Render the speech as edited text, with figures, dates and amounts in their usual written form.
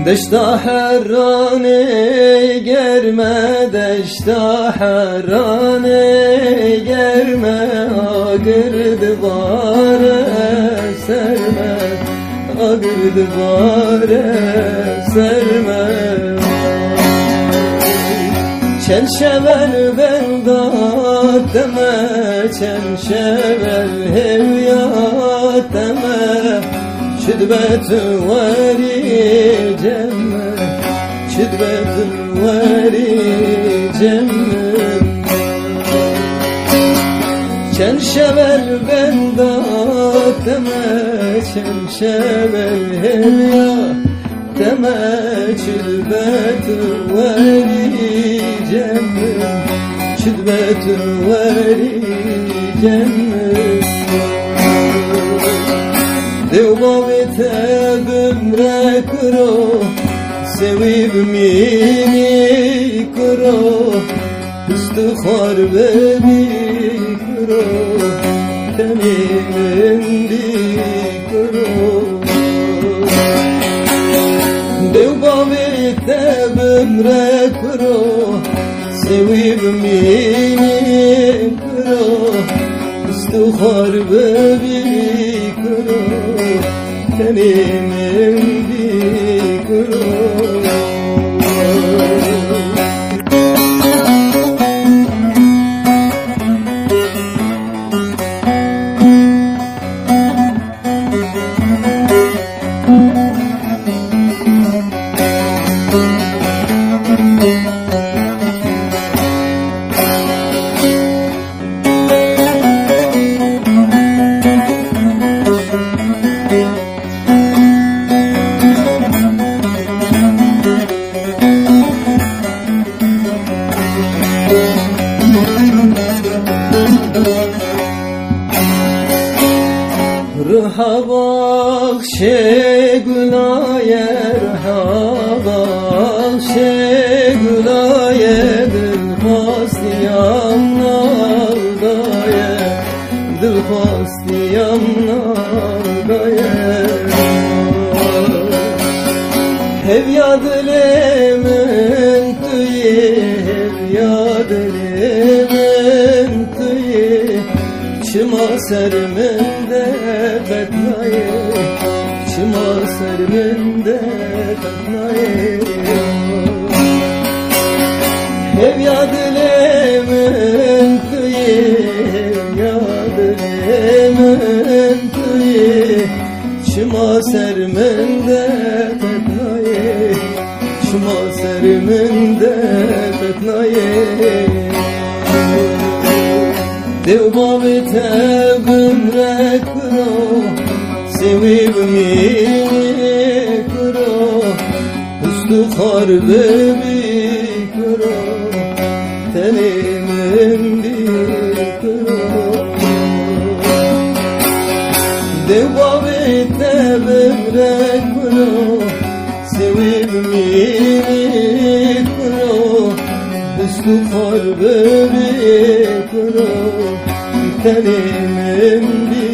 دشتا حرانه گرمه دشتا حرانه گرمه آگرد باره سرمه آگرد باره سرمه چند شبل بندادمه چند شبل هویاتمه شدبت واري جمه شدبت واري جمه چند شبل بندادمه چند شبل هویاتمه شدبت واري جمه شدبت واري جمه دو بابت بمرا کرو سوی بمینی کرو استخار ببی کرو تنیندی کرو دو بابت بمرا کرو سوی بمینی کرو استخار ببی کرو تنیندی کرو Ruha bakşe gülaye ruha bakşe gülaye dilhastiyam naldaye dilhastiyam naldaye hevya dilimin tüyi hevya dilimin tüyi çıma serminde betnaye çıma serminde betnaye hevya dilimin tüyi hevya dilimin tüyi çıma serminde betnaye çıma serminde betnaye Dev babet bimre kuro sevi bimini kuro üstükhar bebi kuro tenimindi kuro Dev babet bimre kuro sevi bimini kuro üstükhar bebi kuro Tenimindi